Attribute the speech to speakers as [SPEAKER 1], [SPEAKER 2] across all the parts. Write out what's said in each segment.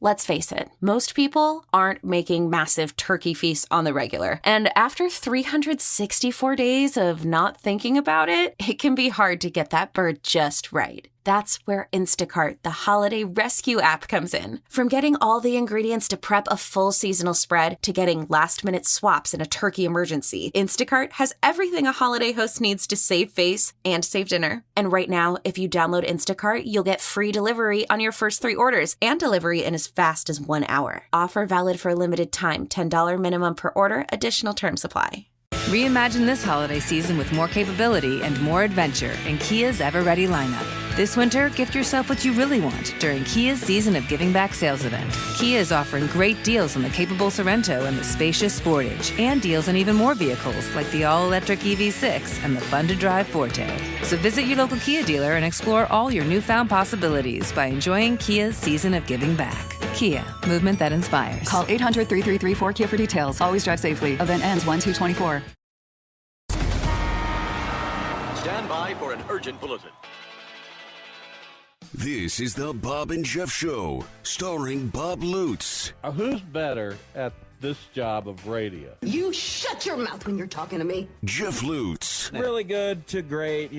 [SPEAKER 1] Let's face it, most people aren't making massive turkey feasts on the regular. And after 364 days of not thinking about it, it can be hard to get that bird just right. That's where Instacart, the holiday rescue app, comes in. From getting all the ingredients to prep a full seasonal spread to getting last-minute swaps in a turkey emergency, Instacart has everything a holiday host needs to save face and save dinner. And right now, if you download Instacart, you'll get free delivery on your first 3 orders and delivery in as fast as 1 hour. Offer valid for a limited time. $10 minimum per order. Additional terms apply.
[SPEAKER 2] Reimagine this holiday season with more capability and more adventure in Kia's Ever-Ready lineup. This winter, gift yourself what you really want during Kia's Season of Giving Back sales event. Kia is offering great deals on the capable Sorrento and the spacious Sportage, and deals on even more vehicles like the all-electric EV6 and the fun-to-drive Forte. So visit your local Kia dealer and explore all your newfound possibilities by enjoying Kia's Season of Giving Back. Kia, movement that inspires.
[SPEAKER 3] Call 800-3334-KIA for details. Always drive safely. Event ends 1/2/24.
[SPEAKER 4] Stand by for an urgent bulletin.
[SPEAKER 5] This is the Bob and Jeff Show, starring Bob Lutz.
[SPEAKER 6] Who's better at this job of radio?
[SPEAKER 7] You shut your mouth when you're talking to me.
[SPEAKER 5] Jeff Lutz.
[SPEAKER 6] Really good to great,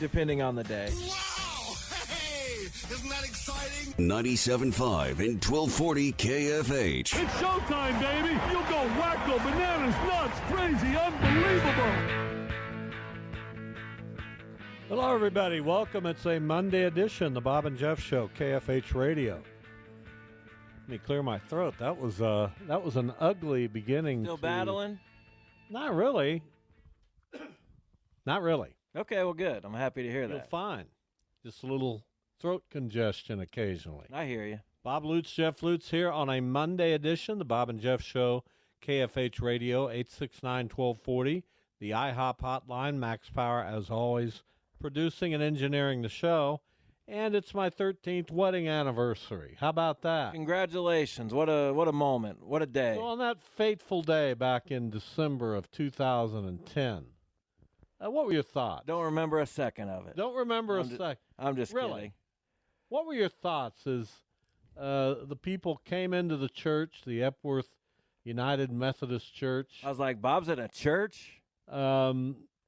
[SPEAKER 6] depending on the day.
[SPEAKER 8] Wow! Hey! Isn't that exciting?
[SPEAKER 5] 97.5 and 1240 KFH.
[SPEAKER 9] It's showtime, baby! You'll go wacko, bananas, nuts, crazy, unbelievable! Hello, everybody. Welcome. It's a Monday edition, the Bob and Jeff Show, KFH Radio. Let me clear my throat. That was an ugly beginning.
[SPEAKER 6] Still battling?
[SPEAKER 9] Not really. Not really.
[SPEAKER 6] Okay, well, good. I'm happy to hear that.
[SPEAKER 9] You're fine. Just a little throat congestion occasionally.
[SPEAKER 6] I hear you.
[SPEAKER 9] Bob Lutz, Jeff Lutz here on a Monday edition, the Bob and Jeff Show, KFH Radio, 869-1240, the IHOP hotline, Max Power, as always, producing and engineering the show, and it's my 13th wedding anniversary. How about that?
[SPEAKER 6] Congratulations. What a moment. What a day.
[SPEAKER 9] So on that fateful day back in December of 2010, what were your thoughts?
[SPEAKER 6] Don't remember a second of it.
[SPEAKER 9] Don't remember a second.
[SPEAKER 6] I'm just
[SPEAKER 9] really
[SPEAKER 6] kidding.
[SPEAKER 9] What were your thoughts as the people came into the church, the Epworth United Methodist Church?
[SPEAKER 6] I was like, Bob's at a church?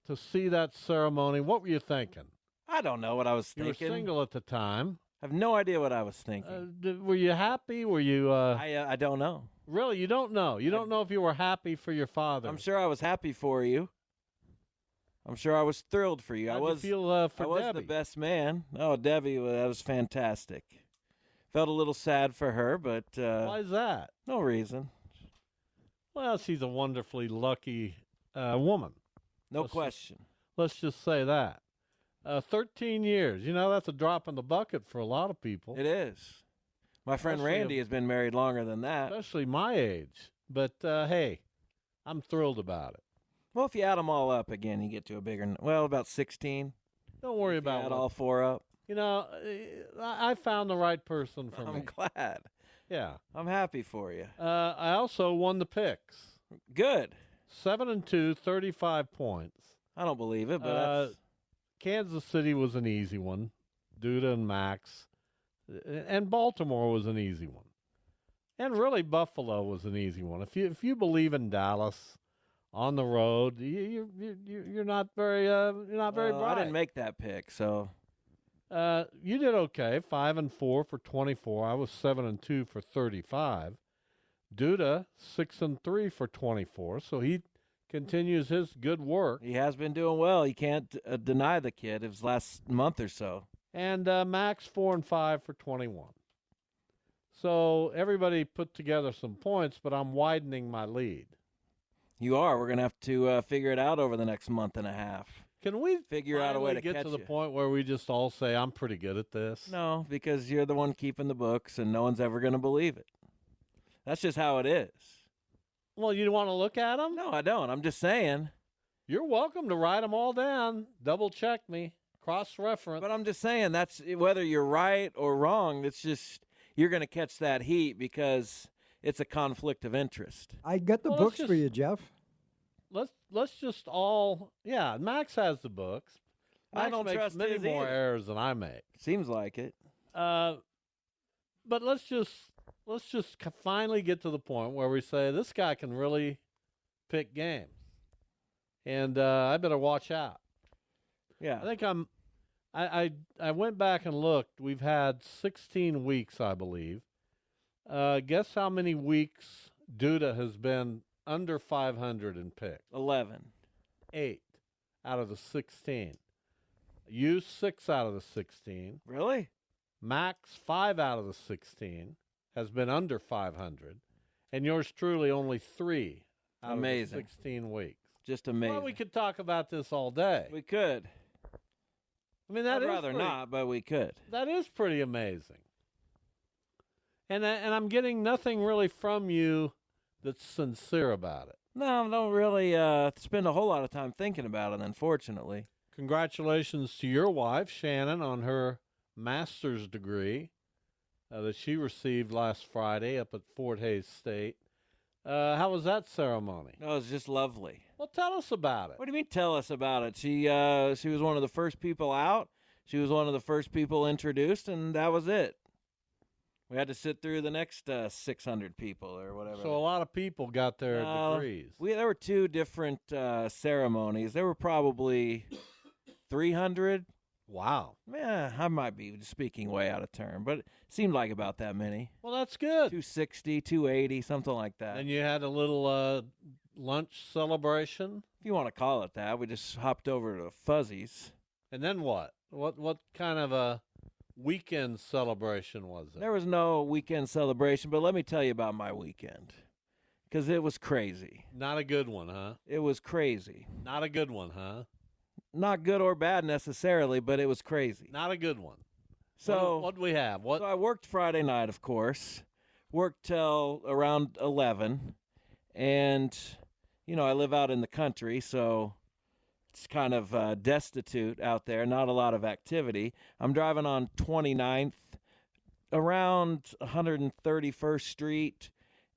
[SPEAKER 9] To see that ceremony. What were you thinking?
[SPEAKER 6] I don't know what I was thinking.
[SPEAKER 9] You were single at the time.
[SPEAKER 6] I have no idea what I was thinking.
[SPEAKER 9] Were you happy? Were you...
[SPEAKER 6] I don't know.
[SPEAKER 9] Really? You don't know? You don't know if you were happy for your father?
[SPEAKER 6] I'm sure I was happy for you. I'm sure I was thrilled for you.
[SPEAKER 9] How'd
[SPEAKER 6] you
[SPEAKER 9] feel for
[SPEAKER 6] I was
[SPEAKER 9] Debbie?
[SPEAKER 6] the best man. Oh, Debbie, that was fantastic. Felt a little sad for her, but...
[SPEAKER 9] Why is that?
[SPEAKER 6] No reason.
[SPEAKER 9] Well, she's a wonderfully lucky woman.
[SPEAKER 6] No question.
[SPEAKER 9] Let's just say that. 13 years. That's a drop in the bucket for a lot of people.
[SPEAKER 6] It is. My friend Randy has been married longer than that.
[SPEAKER 9] Especially my age. But, hey, I'm thrilled about it.
[SPEAKER 6] Well, if you add them all up again, you get to a bigger, about 16.
[SPEAKER 9] Don't worry about
[SPEAKER 6] add all 4 up.
[SPEAKER 9] I found the right person for me.
[SPEAKER 6] I'm glad.
[SPEAKER 9] Yeah.
[SPEAKER 6] I'm happy for you.
[SPEAKER 9] I also won the picks.
[SPEAKER 6] Good.
[SPEAKER 9] 7-2, 35 points.
[SPEAKER 6] I don't believe it, but
[SPEAKER 9] Kansas City was an easy one. Duda and Max. And Baltimore was an easy one. And really Buffalo was an easy one. If you believe in Dallas on the road, you're not very bright.
[SPEAKER 6] I didn't make that pick, so
[SPEAKER 9] you did okay. 5-4 for 24. I was 7-2 for 35. Duda 6-3 for 24, so he continues his good work.
[SPEAKER 6] He has been doing well. You can't deny the kid. His last month or so.
[SPEAKER 9] And Max 4-5 for 21. So everybody put together some points, but I'm widening my lead.
[SPEAKER 6] You are. We're gonna have to figure it out over the next month and a half.
[SPEAKER 9] Can we
[SPEAKER 6] figure out a way to
[SPEAKER 9] get
[SPEAKER 6] catch
[SPEAKER 9] to the
[SPEAKER 6] you?
[SPEAKER 9] point where we just all say I'm pretty good at this?
[SPEAKER 6] No, because you're the one keeping the books, and no one's ever gonna believe it. That's just how it is.
[SPEAKER 9] Well, you want to look at them?
[SPEAKER 6] No, I don't. I'm just saying.
[SPEAKER 9] You're welcome to write them all down. Double check me. Cross-reference.
[SPEAKER 6] But I'm just saying that's whether you're right or wrong. It's just you're going to catch that heat because it's a conflict of interest.
[SPEAKER 10] I got the books for you, Jeff.
[SPEAKER 9] Let's just all Max has the books. Max
[SPEAKER 6] I don't
[SPEAKER 9] makes
[SPEAKER 6] trust
[SPEAKER 9] many
[SPEAKER 6] his
[SPEAKER 9] more
[SPEAKER 6] either.
[SPEAKER 9] errors than I make.
[SPEAKER 6] Seems like it.
[SPEAKER 9] But let's just let's just finally get to the point where we say this guy can really pick games. And I better watch out.
[SPEAKER 6] Yeah.
[SPEAKER 9] I think I went back and looked. We've had 16 weeks, I believe. Guess how many weeks Duda has been under 500 in picks?
[SPEAKER 6] 11.
[SPEAKER 9] 8 out of the 16. You 6 out of the 16.
[SPEAKER 6] Really?
[SPEAKER 9] Max 5 out of the 16 has been under 500, and yours truly only 3 out of the 16 weeks.
[SPEAKER 6] Just amazing.
[SPEAKER 9] Well, we could talk about this all day.
[SPEAKER 6] We could.
[SPEAKER 9] I mean, I'd
[SPEAKER 6] rather not, but we could.
[SPEAKER 9] That is pretty amazing. And I'm getting nothing really from you that's sincere about it.
[SPEAKER 6] No, I don't really spend a whole lot of time thinking about it, unfortunately.
[SPEAKER 9] Congratulations to your wife, Shannon, on her master's degree that she received last Friday up at Fort Hays State. How was that ceremony?
[SPEAKER 6] No, it was just lovely.
[SPEAKER 9] Well, tell us about it.
[SPEAKER 6] What do you mean tell us about it? She was one of the first people out. She was one of the first people introduced, and that was it. We had to sit through the next 600 people or whatever.
[SPEAKER 9] So a lot of people got their degrees.
[SPEAKER 6] There were 2 different ceremonies. There were probably 300.
[SPEAKER 9] Wow.
[SPEAKER 6] Yeah, I might be speaking way out of turn, but it seemed like about that many.
[SPEAKER 9] Well, that's good.
[SPEAKER 6] 260, 280, something like that.
[SPEAKER 9] And you had a little lunch celebration?
[SPEAKER 6] If you want to call it that. We just hopped over to Fuzzy's.
[SPEAKER 9] And then what? What kind of a weekend celebration was it?
[SPEAKER 6] There was no weekend celebration, but let me tell you about my weekend, because it was crazy.
[SPEAKER 9] Not a good one, huh?
[SPEAKER 6] It was crazy.
[SPEAKER 9] Not a good one, huh?
[SPEAKER 6] Not good or bad necessarily, but it was crazy.
[SPEAKER 9] Not a good one.
[SPEAKER 6] So
[SPEAKER 9] what do we have?
[SPEAKER 6] So I worked Friday night, of course. Worked till around 11, and I live out in the country, so it's kind of destitute out there. Not a lot of activity. I'm driving on 29th, around 131st Street,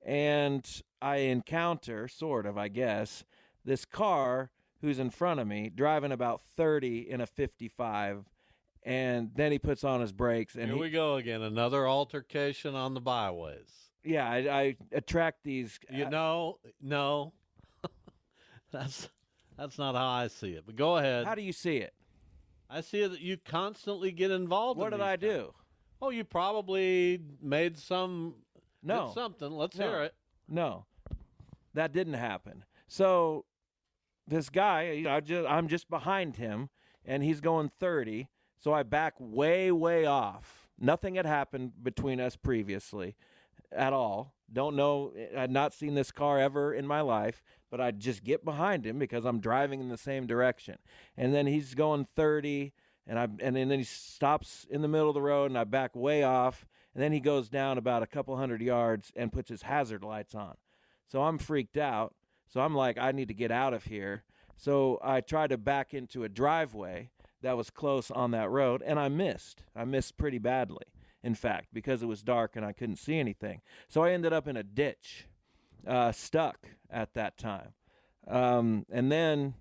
[SPEAKER 6] and I encounter, sort of, I guess, this car who's in front of me, driving about 30 in a 55, and then he puts on his brakes. And
[SPEAKER 9] Here we go again, another altercation on the byways.
[SPEAKER 6] Yeah, I attract these.
[SPEAKER 9] No, that's not how I see it. But go ahead.
[SPEAKER 6] How do you see it?
[SPEAKER 9] I see it that you constantly get involved.
[SPEAKER 6] What did I do?
[SPEAKER 9] Oh, you probably made some.
[SPEAKER 6] No.
[SPEAKER 9] Did something. Let's hear it.
[SPEAKER 6] No, that didn't happen. So this guy, I'm just behind him, and he's going 30. So I back way, way off. Nothing had happened between us previously at all. Don't know. I'd not seen this car ever in my life, but I just get behind him because I'm driving in the same direction. And then he's going 30, and then he stops in the middle of the road, and I back way off. And then he goes down about a couple hundred yards and puts his hazard lights on. So I'm freaked out. So I'm like, I need to get out of here. So I tried to back into a driveway that was close on that road, and I missed. I missed pretty badly, in fact, because it was dark and I couldn't see anything. So I ended up in a ditch, stuck at that time. And then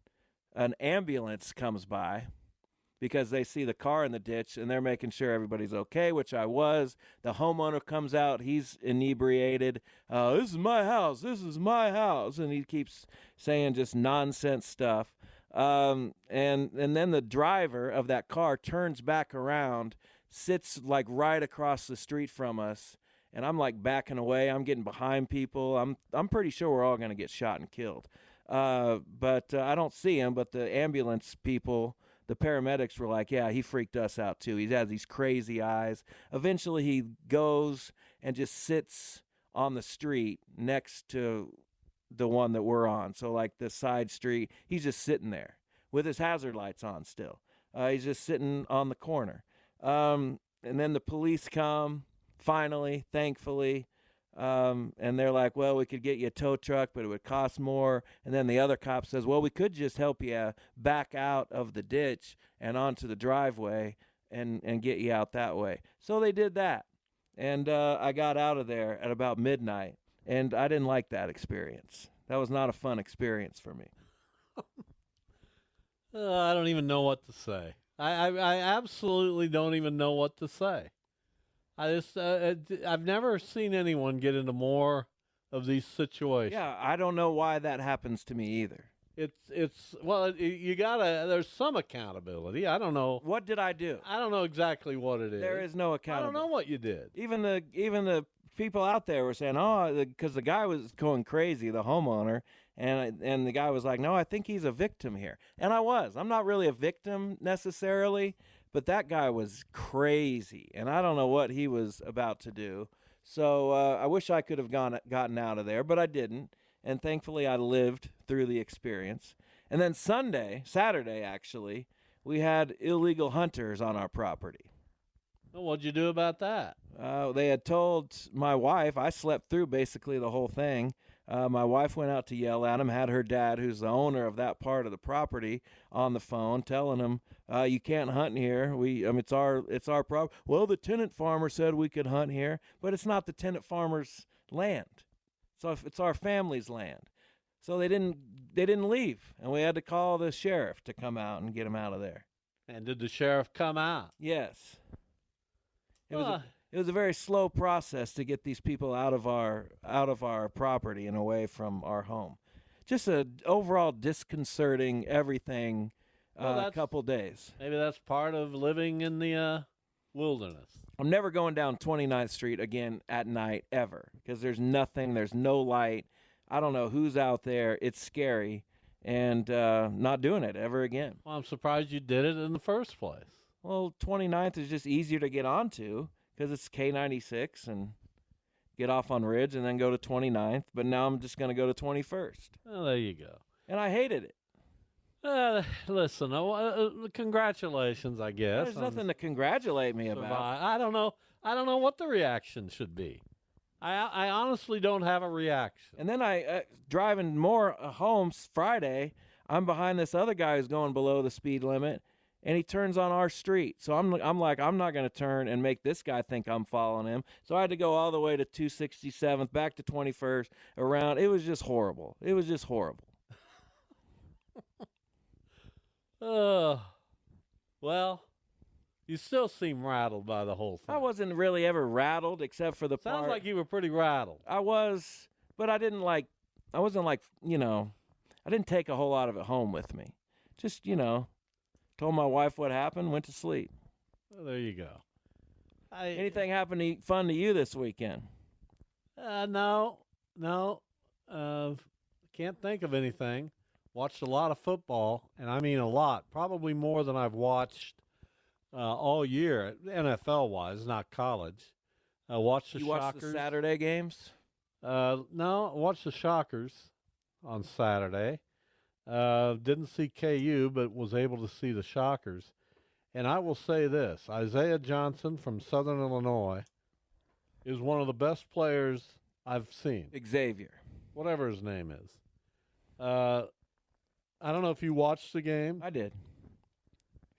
[SPEAKER 6] an ambulance comes by because they see the car in the ditch, and they're making sure everybody's okay, which I was. The homeowner comes out. He's inebriated. This is my house. This is my house. And he keeps saying just nonsense stuff. And then the driver of that car turns back around, sits like right across the street from us, and I'm like backing away. I'm getting behind people. I'm pretty sure we're all going to get shot and killed. But I don't see him, but the ambulance people, the paramedics were like, yeah, he freaked us out too. He has these crazy eyes. Eventually he goes and just sits on the street next to the one that we're on. So like the side street, he's just sitting there with his hazard lights on still. He's just sitting on the corner. And then the police come, finally, thankfully, and they're like, well, we could get you a tow truck, but it would cost more. And then the other cop says, well, we could just help you back out of the ditch and onto the driveway and get you out that way. So they did that. And I got out of there at about midnight, and I didn't like that experience. That was not a fun experience for me.
[SPEAKER 9] I don't even know what to say. I absolutely don't even know what to say. I've never seen anyone get into more of these situations.
[SPEAKER 6] Yeah, I don't know why that happens to me either.
[SPEAKER 9] You gotta. There's some accountability. I don't know.
[SPEAKER 6] What did I do?
[SPEAKER 9] I don't know exactly what it is.
[SPEAKER 6] There is no
[SPEAKER 9] I
[SPEAKER 6] accountability.
[SPEAKER 9] don't know what you did.
[SPEAKER 6] Even the people out there were saying, "Oh," because the guy was going crazy, the homeowner, and the guy was like, "No, I think he's a victim here," and I was. I'm not really a victim necessarily, but that guy was crazy, and I don't know what he was about to do. So I wish I could have gotten out of there, but I didn't. And thankfully, I lived through the experience. And then Saturday, actually, we had illegal hunters on our property.
[SPEAKER 9] Well, what'd you do about that?
[SPEAKER 6] They had told my wife, I slept through basically the whole thing. My wife went out to yell at him, had her dad, who's the owner of that part of the property, on the phone, telling him, "You can't hunt here. It's our property." Well, the tenant farmer said we could hunt here, but it's not the tenant farmer's land. So if it's our family's land. So they didn't leave, and we had to call the sheriff to come out and get him out of there.
[SPEAKER 9] And did the sheriff come out?
[SPEAKER 6] Yes. It was a very slow process to get these people out of our property and away from our home. Just a overall disconcerting everything couple days.
[SPEAKER 9] Maybe that's part of living in the wilderness.
[SPEAKER 6] I'm never going down 29th Street again at night ever because there's nothing, there's no light. I don't know who's out there. It's scary, and not doing it ever again.
[SPEAKER 9] Well, I'm surprised you did it in the first place.
[SPEAKER 6] Well, 29th is just easier to get onto because it's K96 and get off on Ridge and then go to 29th. But now I'm just going to go to 21st.
[SPEAKER 9] Well, there you go.
[SPEAKER 6] And I hated it.
[SPEAKER 9] Listen, congratulations, I guess.
[SPEAKER 6] There's nothing to congratulate me about.
[SPEAKER 9] I don't know what the reaction should be. I honestly don't have a reaction.
[SPEAKER 6] And then I driving more home Friday, I'm behind this other guy who's going below the speed limit, and he turns on our street. So I'm like, I'm not going to turn and make this guy think I'm following him. So I had to go all the way to 267th, back to 21st, around. It was just horrible. It was just horrible.
[SPEAKER 9] Well, you still seem rattled by the whole thing.
[SPEAKER 6] I wasn't really ever rattled except for the part.
[SPEAKER 9] Sounds like you were pretty rattled.
[SPEAKER 6] I was, but I wasn't like, I didn't take a whole lot of it home with me. Just, told my wife what happened, went to sleep.
[SPEAKER 9] Well, there you go.
[SPEAKER 6] Anything happened fun to you this weekend?
[SPEAKER 9] No. Can't think of anything. Watched a lot of football, and I mean a lot, probably more than I've watched all year, NFL-wise, not college. Watched the Shockers.
[SPEAKER 6] You watched the Saturday games?
[SPEAKER 9] No, I watched the Shockers on Saturday. Didn't see KU, but was able to see the Shockers. And I will say this, Isaiah Johnson from Southern Illinois is one of the best players I've seen.
[SPEAKER 6] Xavier.
[SPEAKER 9] Whatever his name is. I don't know if you watched the game.
[SPEAKER 6] I did.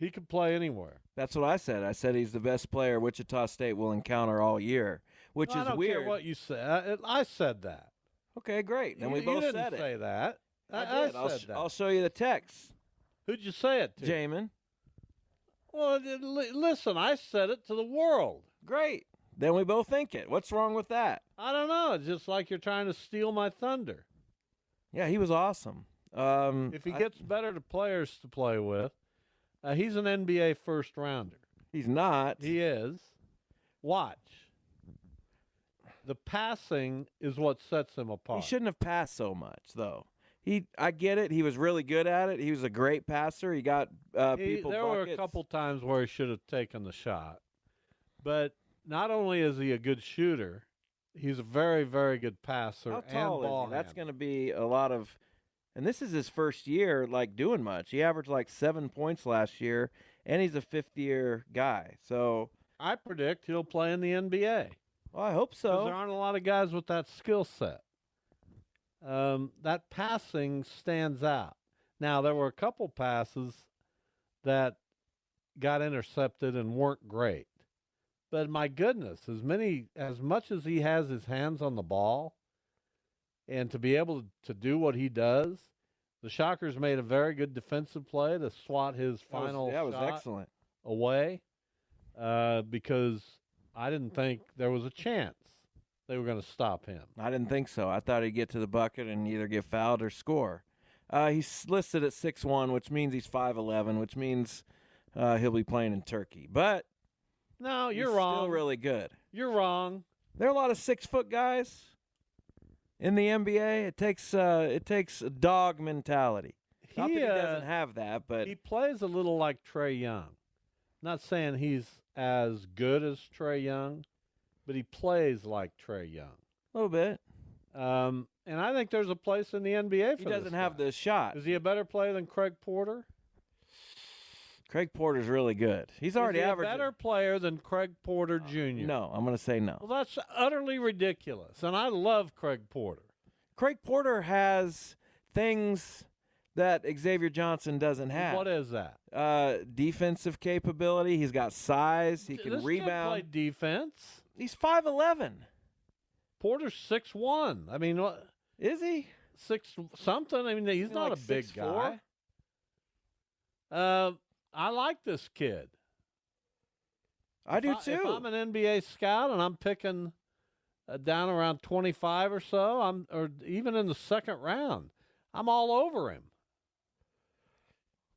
[SPEAKER 9] He could play anywhere.
[SPEAKER 6] That's what I said. I said he's the best player Wichita State will encounter all year, which is weird.
[SPEAKER 9] I don't care what you said. I said that.
[SPEAKER 6] Okay, great. Then we both
[SPEAKER 9] you
[SPEAKER 6] said
[SPEAKER 9] didn't say that.
[SPEAKER 6] I did.
[SPEAKER 9] said that.
[SPEAKER 6] I'll show you the text.
[SPEAKER 9] Who'd you say it to?
[SPEAKER 6] Jamin.
[SPEAKER 9] Well, listen, I said it to the world.
[SPEAKER 6] Great. Then we both think it. What's wrong with that?
[SPEAKER 9] I don't know. It's just like you're trying to steal my thunder.
[SPEAKER 6] Yeah, he was awesome.
[SPEAKER 9] If he gets better to players to play with, he's an NBA first rounder.
[SPEAKER 6] He's not.
[SPEAKER 9] He is. Watch. The passing is what sets him apart.
[SPEAKER 6] He shouldn't have passed so much, though. I get it. He was really good at it. He was a great passer. He got people
[SPEAKER 9] There
[SPEAKER 6] buckets.
[SPEAKER 9] were a couple times where he should have taken the shot. But not only is he a good shooter, he's a very, very good passer.
[SPEAKER 6] How tall
[SPEAKER 9] and ball
[SPEAKER 6] is he? That's
[SPEAKER 9] handler.
[SPEAKER 6] going to be a lot of – and this is his first year, doing much. He averaged 7 points last year, and he's a fifth-year guy. So
[SPEAKER 9] I predict he'll play in the NBA.
[SPEAKER 6] Well, I hope so.
[SPEAKER 9] Because there aren't a lot of guys with that skill set. That passing stands out. Now, there were a couple passes that got intercepted and weren't great. But my goodness, as much as he has his hands on the ball, and to be able to do what he does, the Shockers made a very good defensive play to swat his final shot
[SPEAKER 6] was excellent.
[SPEAKER 9] away because I didn't think there was a chance they were going to stop him.
[SPEAKER 6] I didn't think so. I thought he'd get to the bucket and either get fouled or score. He's listed at 6'1", which means he's 5'11", which means he'll be playing in Turkey. But
[SPEAKER 9] no, you're
[SPEAKER 6] he's
[SPEAKER 9] wrong.
[SPEAKER 6] Still really good.
[SPEAKER 9] You're wrong.
[SPEAKER 6] There are a lot of 6-foot guys in the NBA. It takes a dog mentality. Not that he doesn't have that, but
[SPEAKER 9] he plays a little like Trae Young. Not saying he's as good as Trae Young, but he plays like Trae Young.
[SPEAKER 6] A little bit.
[SPEAKER 9] And I think there's a place in the NBA for
[SPEAKER 6] He doesn't
[SPEAKER 9] this
[SPEAKER 6] have
[SPEAKER 9] guy.
[SPEAKER 6] the shot.
[SPEAKER 9] Is he a better player than Craig Porter?
[SPEAKER 6] Craig Porter's really good. He's already averaging.
[SPEAKER 9] A better player than Craig Porter Jr.?
[SPEAKER 6] No, I'm going to say no.
[SPEAKER 9] Well, that's utterly ridiculous, and I love Craig Porter.
[SPEAKER 6] Craig Porter has things that Xavier Johnson doesn't have.
[SPEAKER 9] What is that?
[SPEAKER 6] Defensive capability. He's got size. He can
[SPEAKER 9] this
[SPEAKER 6] rebound.
[SPEAKER 9] Kid play defense.
[SPEAKER 6] He's 5'11".
[SPEAKER 9] Porter's 6'1". I mean, what
[SPEAKER 6] is he?
[SPEAKER 9] 6 something. I mean, he's not
[SPEAKER 6] like
[SPEAKER 9] a big
[SPEAKER 6] 6'4"?
[SPEAKER 9] guy. I like this kid.
[SPEAKER 6] I do too.
[SPEAKER 9] If I'm an NBA scout and I'm picking down around 25 or so, or even in the second round, I'm all over him.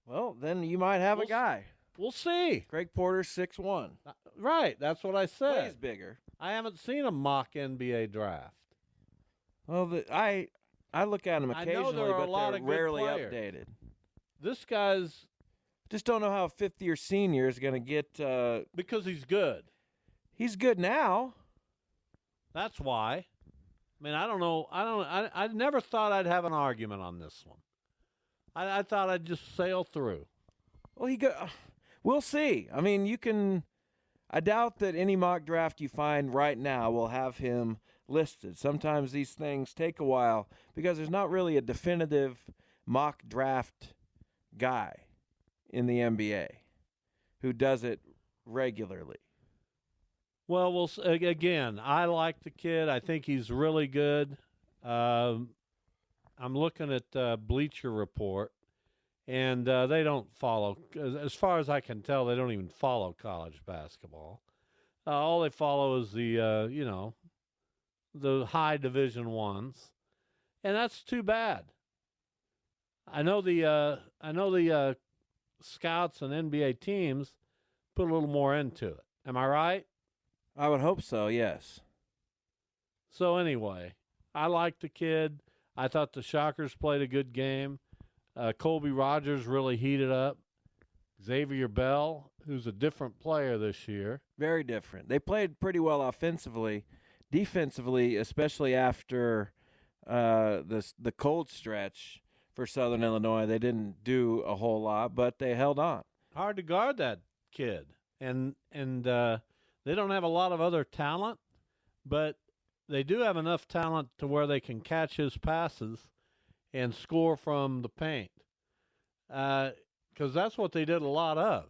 [SPEAKER 6] Well, then you might have a guy.
[SPEAKER 9] We'll see.
[SPEAKER 6] Craig Porter, 6'1".
[SPEAKER 9] Right, that's what I said.
[SPEAKER 6] Plays bigger.
[SPEAKER 9] I haven't seen a mock NBA draft.
[SPEAKER 6] Well, I look at him occasionally, but they're rarely updated.
[SPEAKER 9] This guy's
[SPEAKER 6] just don't know how a fifth-year senior is going to get.
[SPEAKER 9] Because he's good.
[SPEAKER 6] He's good now.
[SPEAKER 9] That's why. I mean, I don't know. I never thought I'd have an argument on this one. I thought I'd just sail through.
[SPEAKER 6] Well, we'll see. I mean, I doubt that any mock draft you find right now will have him listed. Sometimes these things take a while because there's not really a definitive mock draft guy in the NBA who does it regularly.
[SPEAKER 9] Well, again, I like the kid. I think he's really good. I'm looking at Bleacher Report, and they don't follow, as far as I can tell, they don't even follow college basketball. All they follow is the high Division ones, and that's too bad. I know the scouts and NBA teams put a little more into it. Am I right?
[SPEAKER 6] I would hope so, yes.
[SPEAKER 9] So anyway, I like the kid. I thought the Shockers played a good game. Colby Rogers really heated up. Xavier Bell, who's a different player this year.
[SPEAKER 6] Very different. They played pretty well offensively. Defensively, especially after the cold stretch for Southern Illinois, they didn't do a whole lot, but they held on.
[SPEAKER 9] Hard to guard that kid. And they don't have a lot of other talent, but they do have enough talent to where they can catch his passes and score from the paint. Because that's what they did a lot of.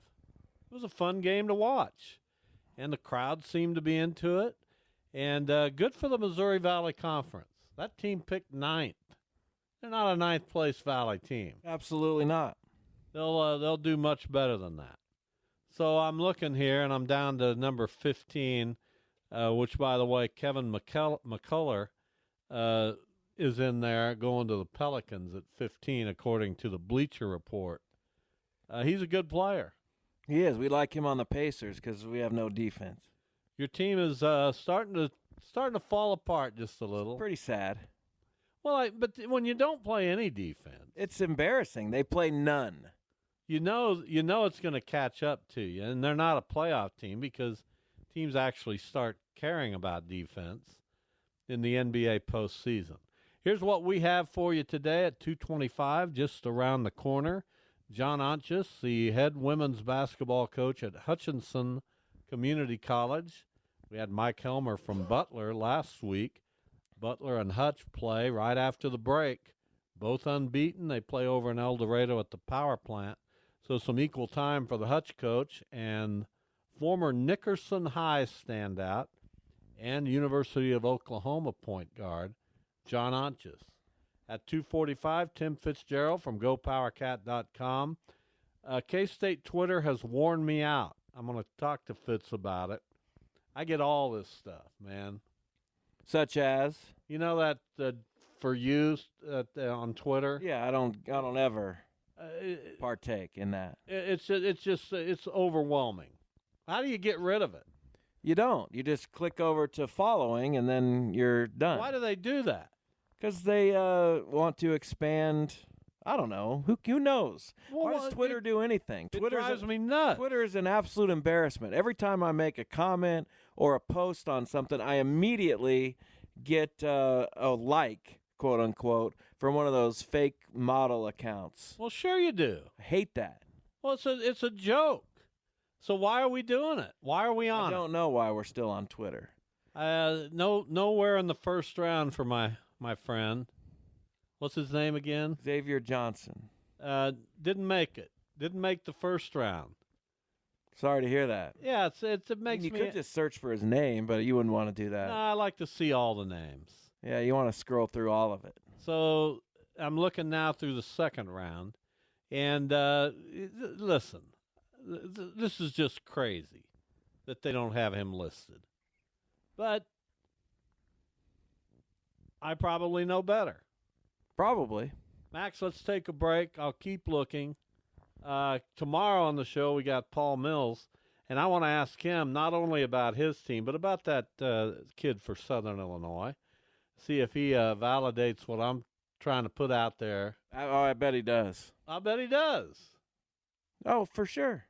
[SPEAKER 9] It was a fun game to watch. And the crowd seemed to be into it. And good for the Missouri Valley Conference. That team picked 9th. They're not a 9th place Valley team.
[SPEAKER 6] Absolutely not.
[SPEAKER 9] They'll do much better than that. So I'm looking here, and I'm down to number 15, which, by the way, Kevin McCullough is in there going to the Pelicans at 15, according to the Bleacher Report. He's a good player.
[SPEAKER 6] He is. We like him on the Pacers because we have no defense.
[SPEAKER 9] Your team is starting to fall apart just a little.
[SPEAKER 6] It's pretty sad.
[SPEAKER 9] Well, but when you don't play any defense,
[SPEAKER 6] it's embarrassing. They play none.
[SPEAKER 9] You know it's going to catch up to you, and they're not a playoff team because teams actually start caring about defense in the NBA postseason. Here's what we have for you today at 2:25, just around the corner. John Ontjes, the head women's basketball coach at Hutchinson Community College. We had Mike Helmer from Butler last week. Butler and Hutch play right after the break. Both unbeaten. They play over in El Dorado at the power plant. So some equal time for the Hutch coach and former Nickerson High standout and University of Oklahoma point guard, John Ontjes. At 2:45, Tim Fitzgerald from GoPowerCat.com. K-State Twitter has worn me out. I'm going to talk to Fitz about it. I get all this stuff, man.
[SPEAKER 6] Such as?
[SPEAKER 9] You know that for you on Twitter?
[SPEAKER 6] Yeah, I don't ever partake in that.
[SPEAKER 9] It's overwhelming. How do you get rid of it?
[SPEAKER 6] You don't. You just click over to following, and then you're done.
[SPEAKER 9] Why do they do that?
[SPEAKER 6] Because they want to expand. I don't know. Who knows? Why does Twitter do anything?
[SPEAKER 9] It drives me nuts.
[SPEAKER 6] Twitter is an absolute embarrassment. Every time I make a comment or a post on something, I immediately get a like, quote unquote, from one of those fake model accounts.
[SPEAKER 9] Well, sure you do.
[SPEAKER 6] I hate that.
[SPEAKER 9] Well, it's a joke. So why are we doing it? Why are we on
[SPEAKER 6] I don't know why we're still on Twitter.
[SPEAKER 9] Nowhere in the first round for my friend. What's his name again?
[SPEAKER 6] Xavier Johnson.
[SPEAKER 9] Didn't make it. Didn't make the first round.
[SPEAKER 6] Sorry to hear that.
[SPEAKER 9] Yeah, it makes
[SPEAKER 6] you
[SPEAKER 9] me.
[SPEAKER 6] You could just search for his name, but you wouldn't want to do that.
[SPEAKER 9] No, I like to see all the names.
[SPEAKER 6] Yeah, you want to scroll through all of it.
[SPEAKER 9] So I'm looking now through the second round, and listen, this is just crazy that they don't have him listed. But I probably know better.
[SPEAKER 6] Probably.
[SPEAKER 9] Max, let's take a break. I'll keep looking. Tomorrow on the show, we got Paul Mills, and I want to ask him not only about his team, but about that kid for Southern Illinois. See if he validates what I'm trying to put out there.
[SPEAKER 6] I bet he does.
[SPEAKER 9] I bet he does.
[SPEAKER 6] Oh, for sure.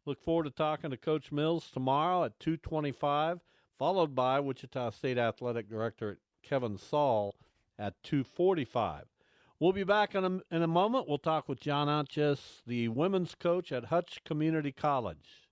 [SPEAKER 9] Look forward to talking to Coach Mills tomorrow at 2:25, followed by Wichita State Athletic Director Kevin Saul at 2:45. We'll be back in a moment. We'll talk with John Antjes, the women's coach at Hutch Community College.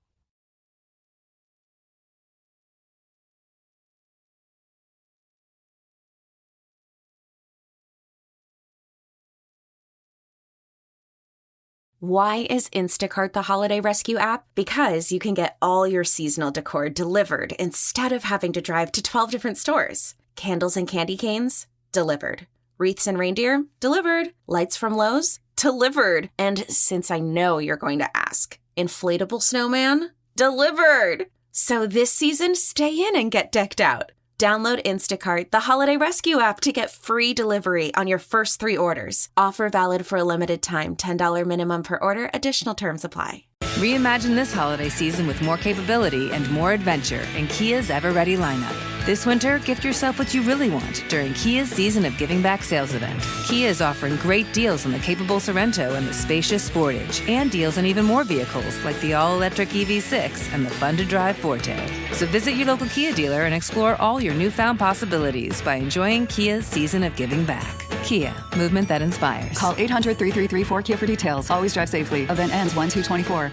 [SPEAKER 1] Why is Instacart the holiday rescue app? Because you can get all your seasonal decor delivered instead of having to drive to 12 different stores. Candles and candy canes? Delivered. Wreaths and reindeer? Delivered. Lights from Lowe's? Delivered. And since I know you're going to ask, inflatable snowman? Delivered. So this season, stay in and get decked out. Download Instacart, the holiday rescue app, to get free delivery on your first 3 orders. Offer valid for a limited time. $10 minimum per order. Additional terms apply.
[SPEAKER 2] Reimagine this holiday season with more capability and more adventure in Kia's ever-ready lineup. This winter, gift yourself what you really want during Kia's Season of Giving Back sales event. Kia is offering great deals on the capable Sorrento and the spacious Sportage, and deals on even more vehicles like the all-electric EV6 and the fun-to-drive Forte. So visit your local Kia dealer and explore all your newfound possibilities by enjoying Kia's Season of Giving Back. Kia, movement that inspires.
[SPEAKER 3] Call 800-3334-KIA for details. Always drive safely. Event ends 1/2/24.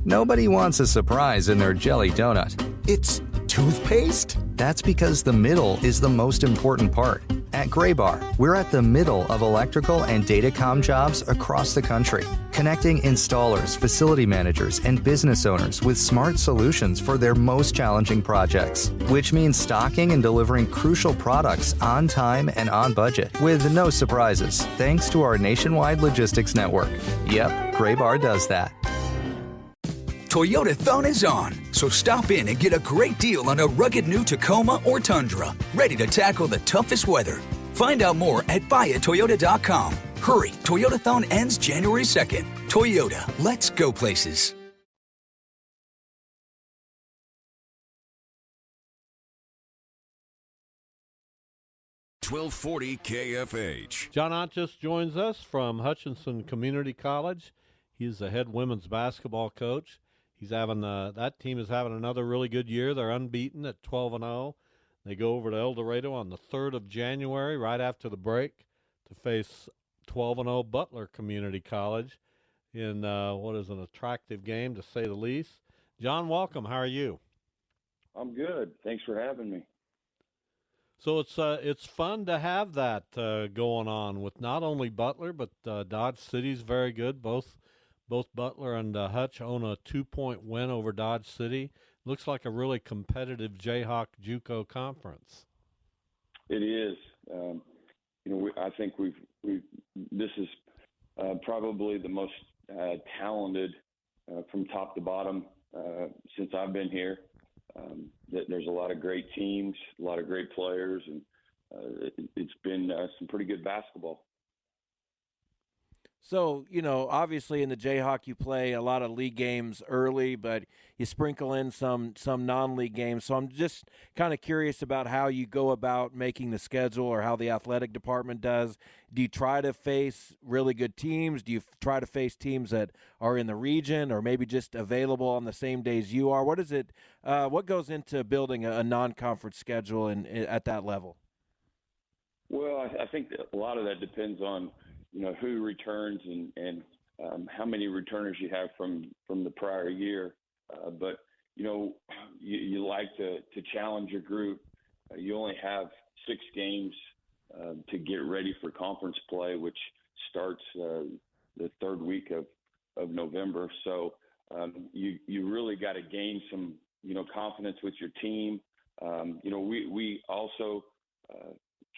[SPEAKER 11] Nobody wants a surprise in their jelly donut.
[SPEAKER 8] It's toothpaste?
[SPEAKER 11] That's because the middle is the most important part. At Graybar, we're at the middle of electrical and datacom jobs across the country, connecting installers, facility managers, and business owners with smart solutions for their most challenging projects, which means stocking and delivering crucial products on time and on budget with no surprises, thanks to our nationwide logistics network. Yep, Graybar does that.
[SPEAKER 12] Toyotathon is on, so stop in and get a great deal on a rugged new Tacoma or Tundra, ready to tackle the toughest weather. Find out more at buyatoyota.com. Hurry, Toyotathon ends January 2nd. Toyota, let's go places.
[SPEAKER 5] .1240 KFH.
[SPEAKER 9] John Antjes joins us from Hutchinson Community College. He's the head women's basketball coach. He's having that team is having another really good year. They're unbeaten at 12-0. They go over to El Dorado on the 3rd of January, right after the break, to face 12-0 Butler Community College in what is an attractive game, to say the least. John, welcome. How are you?
[SPEAKER 13] I'm good. Thanks for having me.
[SPEAKER 9] So it's fun to have that going on with not only Butler, but Dodge City's very good. Both Butler and Hutch own a 2-point win over Dodge City. Looks like a really competitive Jayhawk JUCO conference.
[SPEAKER 13] It is. I think this is probably the most talented from top to bottom since I've been here. There's a lot of great teams, a lot of great players, and it's been some pretty good basketball.
[SPEAKER 6] So, obviously in the Jayhawk you play a lot of league games early, but you sprinkle in some non-league games. So I'm just kind of curious about how you go about making the schedule or how the athletic department does. Do you try to face really good teams? Do you try to face teams that are in the region or maybe just available on the same days you are? What is it? What goes into building a non-conference schedule at that level?
[SPEAKER 13] Well, I think that a lot of that depends on who returns and how many returners you have from the prior year. But you like to challenge your group. You only have 6 games to get ready for conference play, which starts the third week of November. So you really got to gain some confidence with your team. We also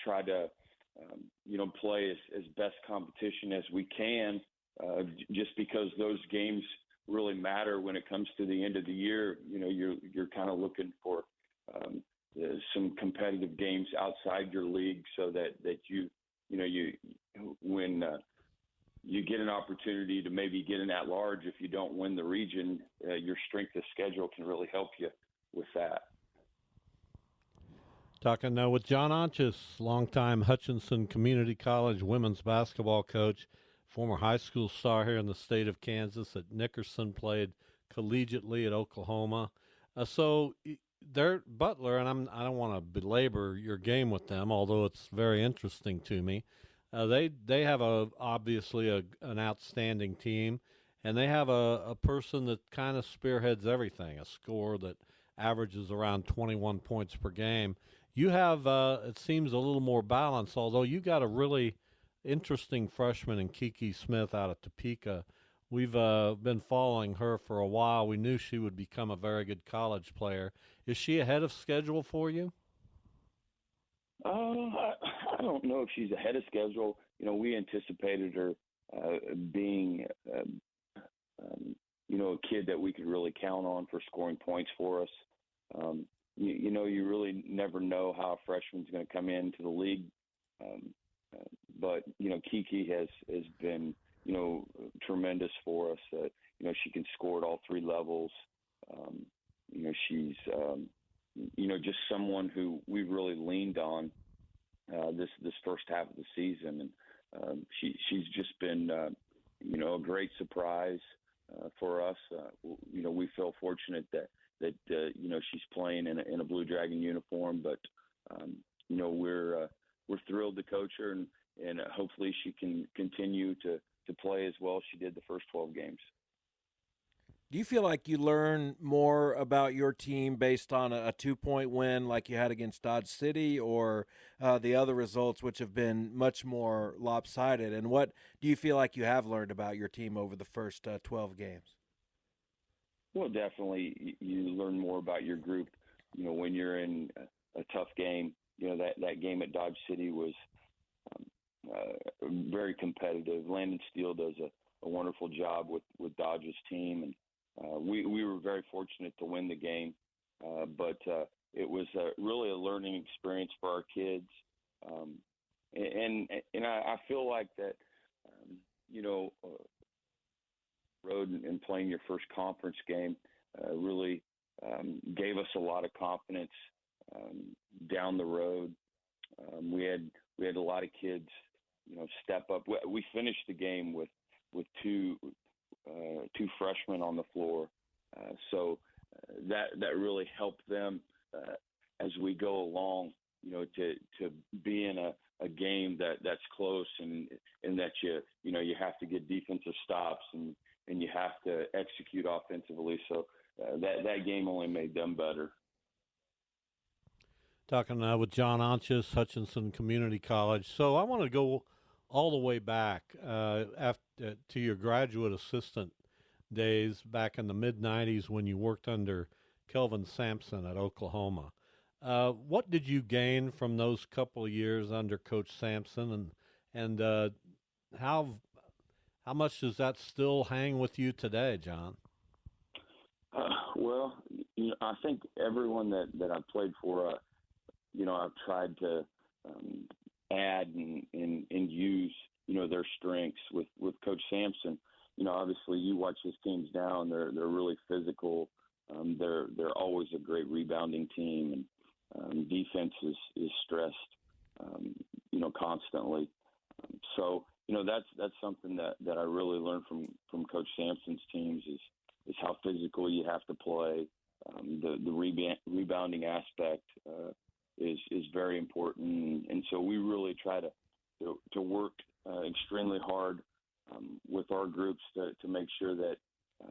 [SPEAKER 13] try to play as best competition as we can, just because those games really matter when it comes to the end of the year. You're kind of looking for some competitive games outside your league, so that when you get an opportunity to maybe get in at large, if you don't win the region, your strength of schedule can really help you with that.
[SPEAKER 9] Talking now with John Onchus, longtime Hutchinson Community College women's basketball coach, former high school star here in the state of Kansas at Nickerson, played collegiately at Oklahoma. So they're Butler, and I don't want to belabor your game with them, although it's very interesting to me. They have obviously an outstanding team, and they have a person that kind of spearheads everything, a scorer that averages around 21 points per game. You have, it seems, a little more balance, although you got a really interesting freshman in Kiki Smith out of Topeka. We've been following her for a while. We knew she would become a very good college player. Is she ahead of schedule for you?
[SPEAKER 13] I don't know if she's ahead of schedule. We anticipated her being, a kid that we could really count on for scoring points for us. You really never know how a freshman's going to come into the league. But Kiki has been, tremendous for us. She can score at all 3 levels. She's, just someone who we've really leaned on this first half of the season. And she's just been, a great surprise for us. We feel fortunate that she's playing in a Blue Dragon uniform, but we're thrilled to coach her, and hopefully she can continue to play as well as she did the first 12 games.
[SPEAKER 6] Do you feel like you learn more about your team based on a 2-point win like you had against Dodge City, or the other results which have been much more lopsided? And what do you feel like you have learned about your team over the first 12 games?
[SPEAKER 13] Well, definitely you learn more about your group, when you're in a tough game. That game at Dodge City was very competitive. Landon Steele does a wonderful job with Dodge's team, and we were very fortunate to win the game. But it was really a learning experience for our kids. And I feel like that, road and playing your first conference game really gave us a lot of confidence down the road. We had a lot of kids, step up. We finished the game with two freshmen on the floor, so that really helped them as we go along. To be in a game that's close and that you have to get defensive stops and you have to execute offensively. So that game only made them better.
[SPEAKER 9] Talking with John Onchus, Hutchinson Community College. So I want to go all the way back to your graduate assistant days back in the mid-'90s when you worked under Kelvin Sampson at Oklahoma. What did you gain from those couple of years under Coach Sampson, and how much does that still hang with you today, John?
[SPEAKER 13] Well, I think everyone that I've played for, I've tried to add and use, their strengths. With Coach Sampson, obviously you watch his teams now, and they're really physical. They're always a great rebounding team, and defense is stressed, constantly. So that's something that I really learned from Coach Sampson's teams is how physical you have to play. The rebounding aspect is very important, and so we really try to work extremely hard with our groups to make sure that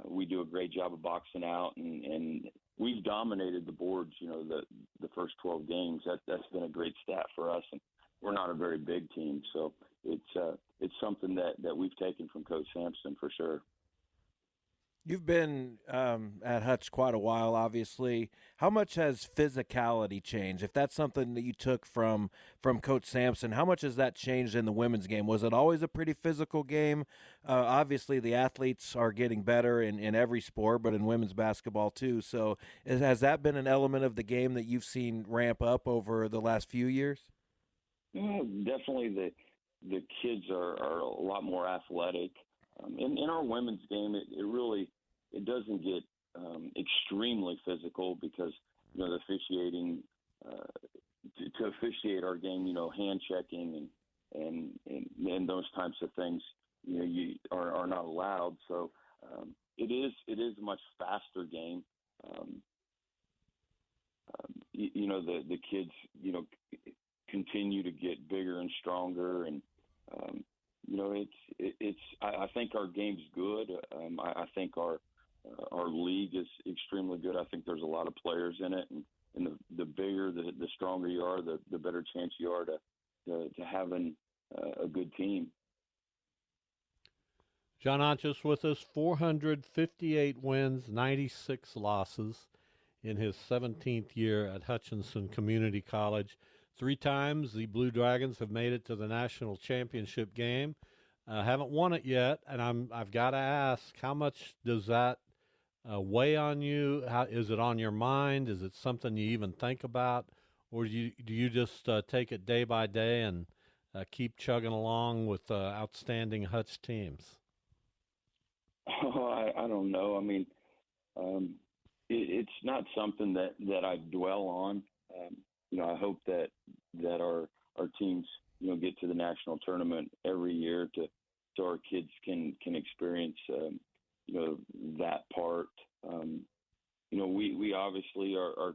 [SPEAKER 13] we do a great job of boxing out, and we've dominated the boards. The first 12 games. That's been a great stat for us, and we're not a very big team, so it's something that we've taken from Coach Sampson for sure.
[SPEAKER 6] You've been at Hutch quite a while, obviously. How much has physicality changed? If that's something that you took from Coach Sampson, how much has that changed in the women's game? Was it always a pretty physical game? Obviously, the athletes are getting better in every sport, but in women's basketball too. So has that been an element of the game that you've seen ramp up over the last few years?
[SPEAKER 13] Yeah, definitely the kids are a lot more athletic. In our women's game, it doesn't get extremely physical because the officiating to officiate our game, hand checking and those types of things, you are not allowed. So it is a much faster game. The kids continue to get bigger and stronger, and I think our game's good. I think our league is extremely good. I think there's a lot of players in it, and the bigger, the stronger you are, the better chance you are to having a good team.
[SPEAKER 9] John Anchus with us, 458 wins, 96 losses in his 17th year at Hutchinson Community College. 3 times the Blue Dragons have made it to the national championship game. Haven't won it yet, and I've got to ask, how much does that weigh on you? How is it on your mind? Is it something you even think about, or do you just take it day by day and keep chugging along with outstanding Hutch teams?
[SPEAKER 13] Oh, I don't know. I mean, it's not something that I dwell on. I hope that our teams get to the national tournament every year so our kids can experience that part. We obviously are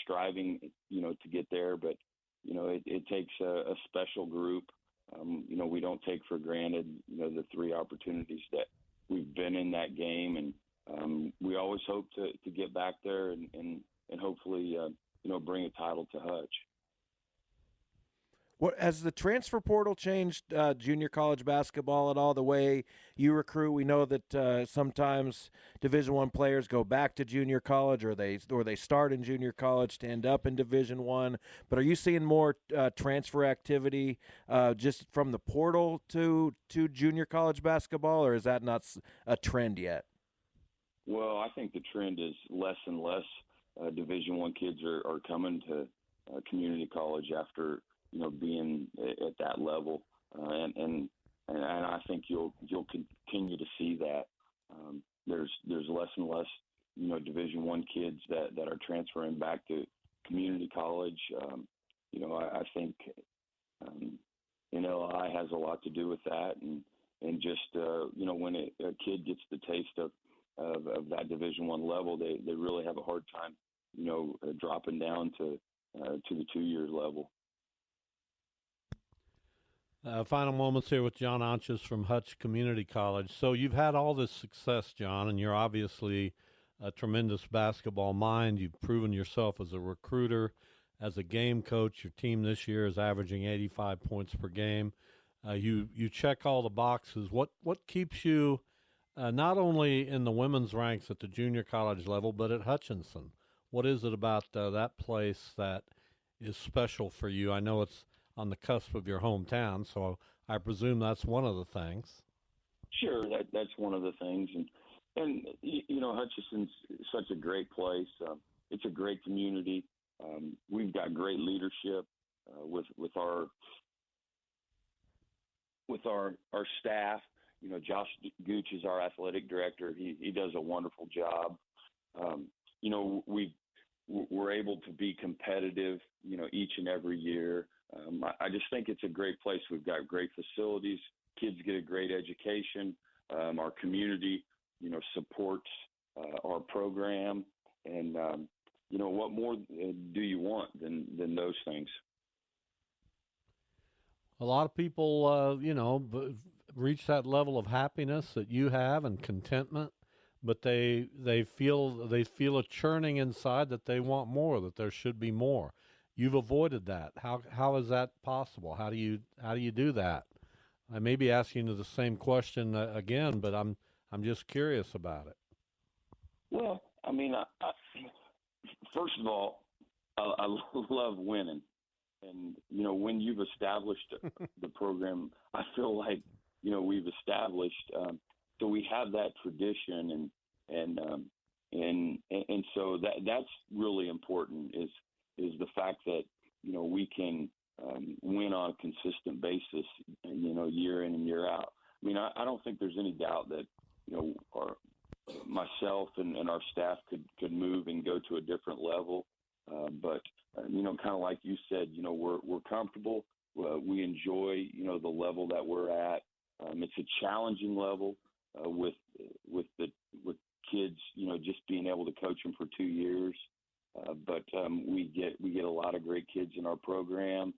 [SPEAKER 13] striving to get there, but it takes a special group. We don't take for granted the 3 opportunities that we've been in that game, and we always hope to get back there and hopefully bring a title to Hutch.
[SPEAKER 6] What has the transfer portal changed junior college basketball at all? The way you recruit, we know that sometimes Division I players go back to junior college, or they start in junior college to end up in Division I. But are you seeing more transfer activity just from the portal to junior college basketball, or is that not a trend yet?
[SPEAKER 13] Well, I think the trend is less and less Division I kids are coming to community college after being at that level, and I think you'll continue to see that. There's less and less Division I kids that are transferring back to community college. I think NLI has a lot to do with that, and just when a kid gets the taste of that Division I level, they really have a hard time dropping down to the 2-year level.
[SPEAKER 9] Final moments here with John Anchus from Hutch Community College. So you've had all this success, John, and you're obviously a tremendous basketball mind. You've proven yourself as a recruiter, as a game coach. Your team this year is averaging 85 points per game. You check all the boxes. What keeps you not only in the women's ranks at the junior college level, but at Hutchinson? What is it about that place that is special for you? I know it's on the cusp of your hometown, so I presume that's one of the things.
[SPEAKER 13] Sure, that's one of the things, and Hutchinson's such a great place. it's a great community. We've got great leadership with our staff. You know, Josh Gooch is our athletic director. He does a wonderful job. You know, we're able to be competitive, you know, each and every year. I just think it's a great place. We've got great facilities. Kids get a great education. Our community, you know, supports our program. And, you know, what more do you want than those things?
[SPEAKER 9] A lot of people, you know, reach that level of happiness that you have and contentment, but they feel a churning inside that they want more, that there should be more. You've avoided that. How is that possible? How do you do that? I may be asking you the same question again, but I'm just curious about it.
[SPEAKER 13] Well, I mean, I first of all, I love winning. And, you know, when you've established the program, I feel like, you know, we've established, so we have that tradition and so that's really important is the fact that, you know, we can win on a consistent basis, you know, year in and year out. I mean, I don't think there's any doubt that, you know, myself and our staff could move and go to a different level. But, you know, kind of like you said, you know, we're comfortable. We enjoy, you know, the level that we're at. It's a challenging level with kids, you know, just being able to coach them for 2 years. But we get a lot of great kids in our program.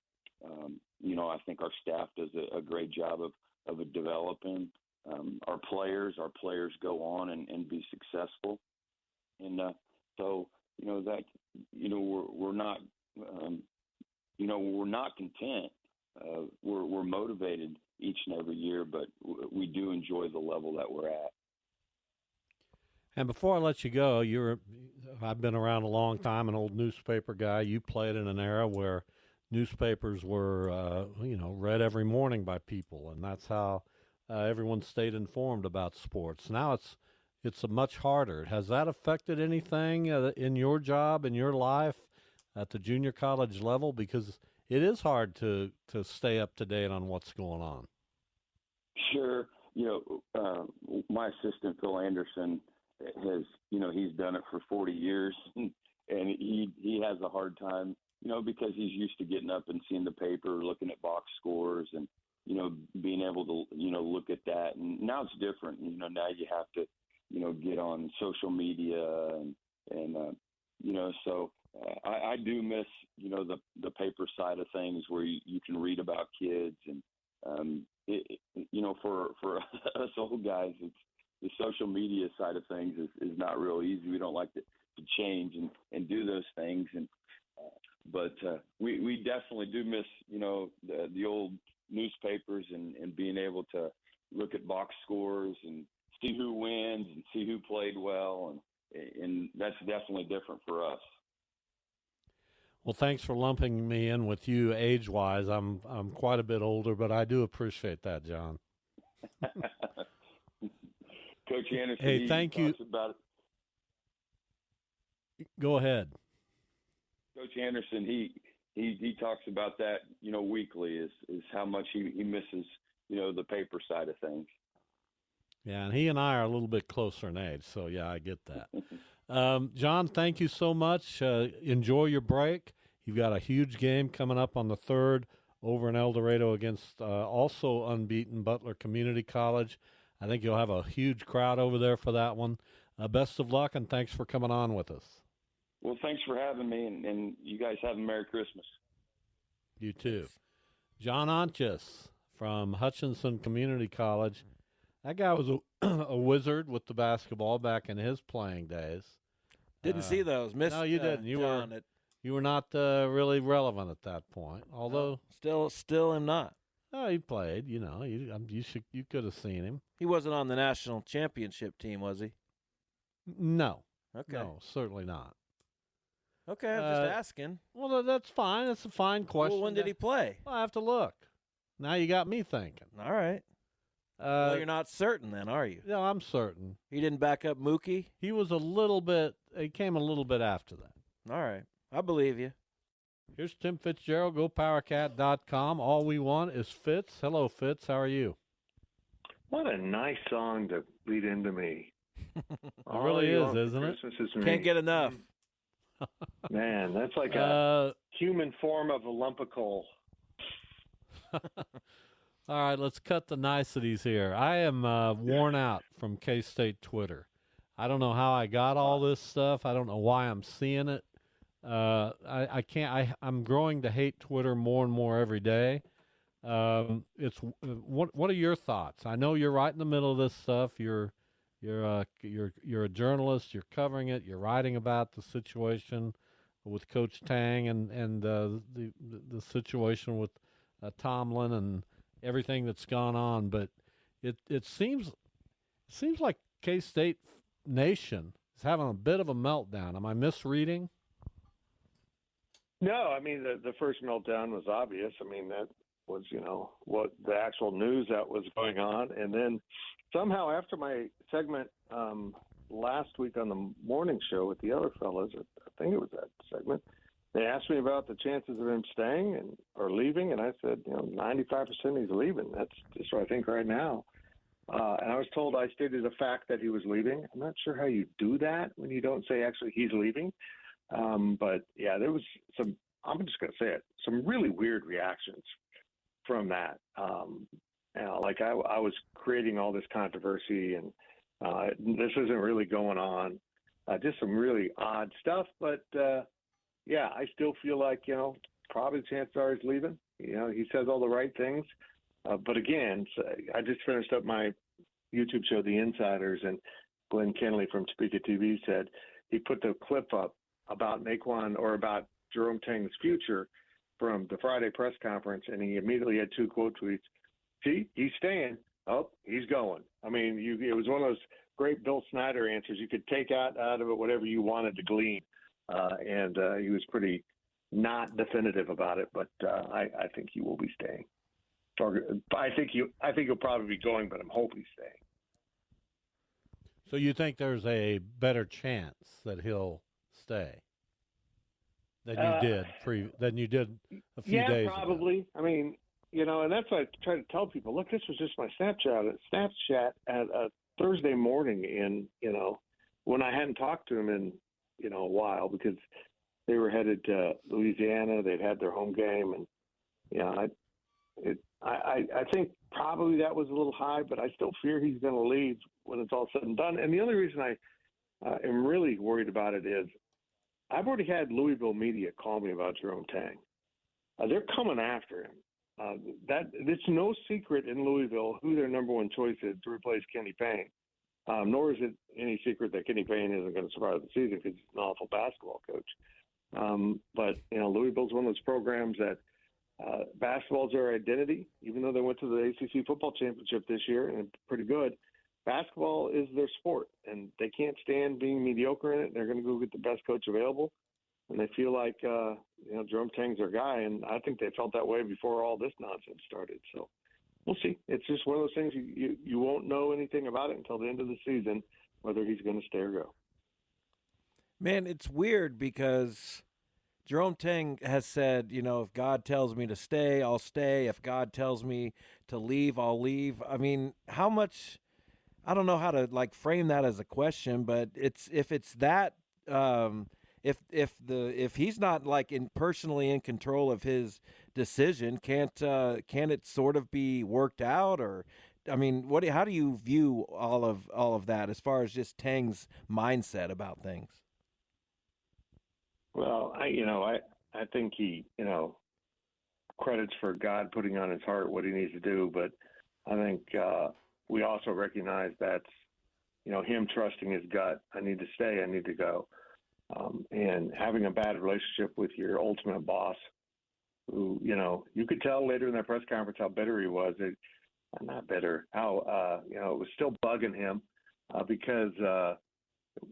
[SPEAKER 13] You know, I think our staff does a great job of developing our players. Our players go on and be successful. And so, you know, that, you know, we're not, you know, we're not content. We're motivated each and every year, but we do enjoy the level that we're at.
[SPEAKER 9] And before I let you go, I've been around a long time, an old newspaper guy. You played in an era where newspapers were, you know, read every morning by people, and that's how everyone stayed informed about sports. Now it's much harder. Has that affected anything in your job, in your life, at the junior college level? Because it is hard to stay up to date on what's going on.
[SPEAKER 13] Sure. You know, my assistant, Phil Anderson, has, you know, he's done it for 40 years, and he has a hard time, you know, because he's used to getting up and seeing the paper, looking at box scores, and, you know, being able to, you know, look at that. And now it's different. You know, now you have to, you know, get on social media and you know, so I do miss, you know, the paper side of things where you can read about kids, and you know, for us old guys, it's the social media side of things is not real easy. We don't like to change and do those things, but we definitely do miss, you know, the old newspapers and being able to look at box scores and see who wins and see who played well, and that's definitely different for us.
[SPEAKER 9] Well, thanks for lumping me in with you age-wise. I'm quite a bit older, but I do appreciate that, John.
[SPEAKER 13] Coach Anderson,
[SPEAKER 9] hey, thank you.
[SPEAKER 13] About it.
[SPEAKER 9] Go ahead.
[SPEAKER 13] Coach Anderson, he talks about that, you know, weekly is how much he misses, you know, the paper side of things.
[SPEAKER 9] Yeah, and he and I are a little bit closer in age, so yeah, I get that. John, thank you so much. Enjoy your break. You've got a huge game coming up on the 3rd over in El Dorado against also unbeaten Butler Community College. I think you'll have a huge crowd over there for that one. Best of luck, and thanks for coming on with us.
[SPEAKER 13] Well, thanks for having me, and you guys have a Merry Christmas.
[SPEAKER 9] You too. John Onches from Hutchinson Community College. That guy was a wizard with the basketball back in his playing days.
[SPEAKER 6] Didn't see those. Missed,
[SPEAKER 9] no, you didn't. You were not really relevant at that point. Although
[SPEAKER 6] still am not.
[SPEAKER 9] Oh, he played. You know, you could have seen him.
[SPEAKER 6] He wasn't on the national championship team, was he?
[SPEAKER 9] No.
[SPEAKER 6] Okay.
[SPEAKER 9] No, certainly not.
[SPEAKER 6] Okay, I'm just asking.
[SPEAKER 9] Well, that's fine. That's a fine question.
[SPEAKER 6] Well, when did he play?
[SPEAKER 9] Well, I have to look. Now you got me thinking.
[SPEAKER 6] All right. Well, you're not certain then, are you?
[SPEAKER 9] No, I'm certain.
[SPEAKER 6] He didn't back up Mookie?
[SPEAKER 9] He came a little bit after that.
[SPEAKER 6] All right. I believe you.
[SPEAKER 9] Here's Tim Fitzgerald, GoPowerCat.com. All we want is Fitz. Hello, Fitz. How are you?
[SPEAKER 14] What a nice song to lead into me.
[SPEAKER 9] It really is, isn't it?
[SPEAKER 14] Christmas is me.
[SPEAKER 6] Can't get enough.
[SPEAKER 14] Man, that's like a human form of a lump of coal.
[SPEAKER 9] All right, let's cut the niceties here. I am worn out from K-State Twitter. I don't know how I got all this stuff. I don't know why I'm seeing it. I can't. I'm growing to hate Twitter more and more every day. What are your thoughts? I know you're right in the middle of this stuff. You're a journalist. You're covering it. You're writing about the situation with Coach Tang and the situation with Tomlin and everything that's gone on. But it seems like K-State Nation is having a bit of a meltdown. Am I misreading?
[SPEAKER 14] No, I mean, the first meltdown was obvious. I mean, that was, what the actual news that was going on. And then somehow after my segment last week on the morning show with the other fellas, I think it was that segment, they asked me about the chances of him staying or leaving. And I said, 95% he's leaving. That's just what I think right now. And I was told I stated a fact that he was leaving. I'm not sure how you do that when you don't say actually he's leaving. But yeah, there was I'm just going to say it, some really weird reactions from that. Like I was creating all this controversy and this isn't really going on. Just some really odd stuff. But yeah, I still feel like, probably the chances are he's leaving. He says all the right things. But again, I just finished up my YouTube show, The Insiders, and Glenn Kennelly from Topeka TV said he put the clip up about Naquan or about Jerome Tang's future from the Friday press conference, and he immediately had two quote tweets. See, he's staying. Oh, he's going. I mean, it was one of those great Bill Snyder answers. You could take out of it whatever you wanted to glean, and he was pretty not definitive about it. But I think he will be staying. I think he'll probably be going, but I'm hoping he's staying.
[SPEAKER 9] So you think there's a better chance that he'll stay than you did a few days ago? Yeah,
[SPEAKER 14] probably. I mean, and that's what I try to tell people. Look, this was just my Snapchat at a Thursday morning, and when I hadn't talked to him in a while because they were headed to Louisiana. They'd had their home game, and I think probably that was a little high, but I still fear he's going to leave when it's all said and done. And the only reason I am really worried about it is I've already had Louisville media call me about Jerome Tang. They're coming after him. It's no secret in Louisville who their number one choice is to replace Kenny Payne. Nor is it any secret that Kenny Payne isn't going to survive the season because he's an awful basketball coach. But Louisville's one of those programs that basketball is their identity, even though they went to the ACC football championship this year and pretty good. Basketball is their sport, and they can't stand being mediocre in it. They're going to go get the best coach available, and they feel like Jerome Tang's their guy, and I think they felt that way before all this nonsense started. So we'll see. It's just one of those things you won't know anything about it until the end of the season, whether he's going to stay or go.
[SPEAKER 6] Man, it's weird because Jerome Tang has said, if God tells me to stay, I'll stay. If God tells me to leave, I'll leave. I mean, how much – I don't know how to, frame that as a question, but if it's that if he's not, personally in control of his decision, can it sort of be worked out? Or, I mean, how do you view all of that as far as just Tang's mindset about things?
[SPEAKER 14] Well, I think he, credits for God putting on his heart what he needs to do, but I think we also recognize that's, him trusting his gut. I need to stay. I need to go. And having a bad relationship with your ultimate boss, who, you could tell later in that press conference how bitter he was. Not bitter, how, it was still bugging him because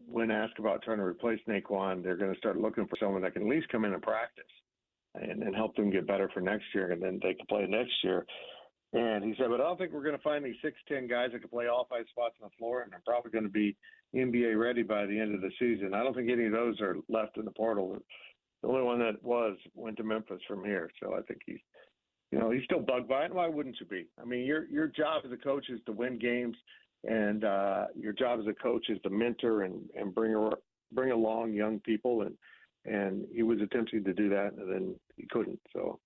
[SPEAKER 14] when asked about trying to replace Naquan, they're going to start looking for someone that can at least come in and practice and help them get better for next year, and then they can play next year. And he said, but I don't think we're going to find these 6'10" guys that can play all 5 spots on the floor, and they're probably going to be NBA ready by the end of the season. I don't think any of those are left in the portal. The only one that went to Memphis from here. So I think he's still bugged by it. Why wouldn't you be? I mean, your job as a coach is to win games, and your job as a coach is to mentor and bring along young people. And he was attempting to do that, and then he couldn't. So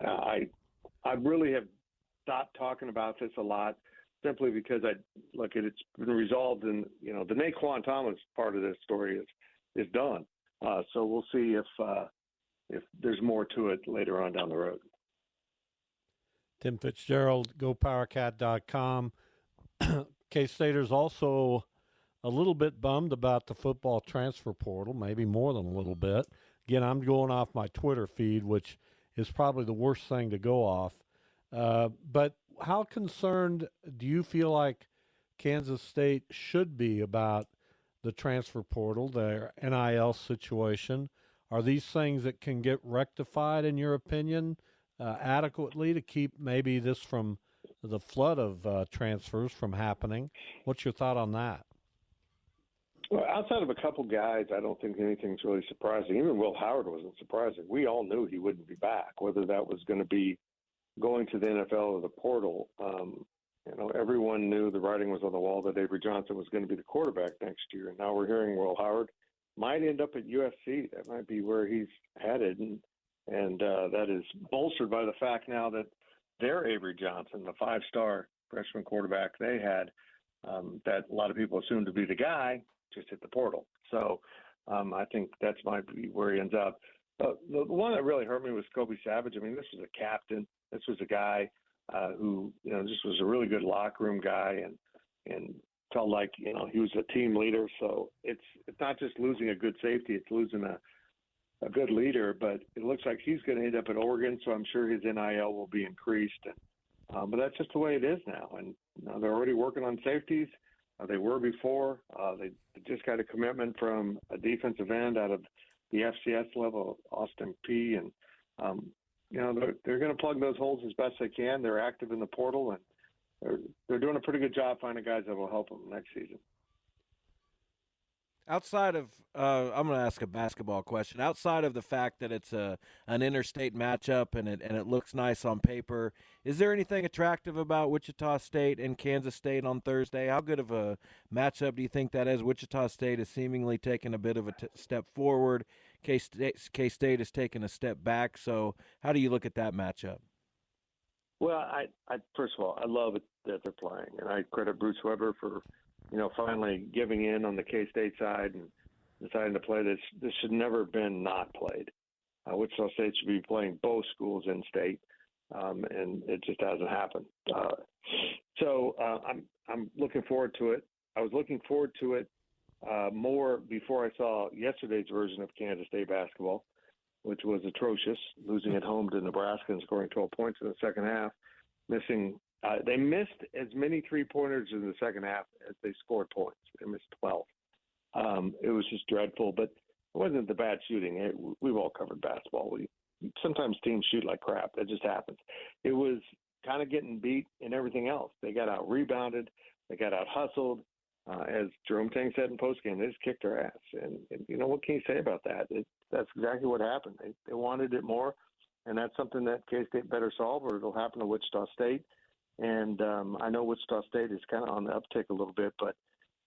[SPEAKER 14] I really have stopped talking about this a lot, simply because it's been resolved, and the Naquan Thomas part of this story is done. So we'll see if there's more to it later on down the road.
[SPEAKER 9] Tim Fitzgerald, GoPowerCat.com. K-Staters also a little bit bummed about the football transfer portal, maybe more than a little bit. Again, I'm going off my Twitter feed, which is probably the worst thing to go off. But how concerned do you feel like Kansas State should be about the transfer portal, their NIL situation? Are these things that can get rectified, in your opinion, adequately to keep maybe this from the flood of transfers from happening? What's your thought on that?
[SPEAKER 14] Well, outside of a couple guys, I don't think anything's really surprising. Even Will Howard wasn't surprising. We all knew he wouldn't be back, whether that was going to be going to the NFL or the portal. Everyone knew the writing was on the wall that Avery Johnson was going to be the quarterback next year. And now we're hearing Will Howard might end up at USC. That might be where he's headed. And that is bolstered by the fact now that their Avery Johnson, the 5-star freshman quarterback they had, that a lot of people assumed to be the guy, just hit the portal. So I think that's might be where he ends up. The one that really hurt me was Kobe Savage. I mean, this was a captain. This was a guy who, just was a really good locker room guy and felt like, he was a team leader. So it's not just losing a good safety, it's losing a good leader. But it looks like he's going to end up at Oregon, so I'm sure his NIL will be increased. But that's just the way it is now. And they're already working on safeties. They were before. They just got a commitment from a defensive end out of the FCS level, Austin P. And, they're going to plug those holes as best they can. They're active in the portal, and they're doing a pretty good job finding guys that will help them next season.
[SPEAKER 6] Outside of, I'm going to ask a basketball question. Outside of the fact that it's an interstate matchup and it looks nice on paper, is there anything attractive about Wichita State and Kansas State on Thursday? How good of a matchup do you think that is? Wichita State is seemingly taking a bit of a step forward. K-State is taking a step back. So how do you look at that matchup?
[SPEAKER 14] Well, I first of all, I love it that they're playing, and I credit Bruce Weber for finally giving in on the K-State side and deciding to play this. This should never have been not played. Wichita State should be playing both schools in state, and it just hasn't happened. So I'm looking forward to it. I was looking forward to it more before I saw yesterday's version of Kansas State basketball, which was atrocious, losing at home to Nebraska and scoring 12 points in the second half, missing they missed as many three-pointers in the second half as they scored points. They missed 12. It was just dreadful, but it wasn't the bad shooting. We've all covered basketball. Sometimes teams shoot like crap. That just happens. It was kind of getting beat in everything else. They got out-rebounded. They got out-hustled. As Jerome Tang said in postgame, they just kicked our ass. And what can you say about that? That's exactly what happened. They wanted it more, and that's something that K-State better solve, or it'll happen to Wichita State. And I know Wichita State is kind of on the uptick a little bit, but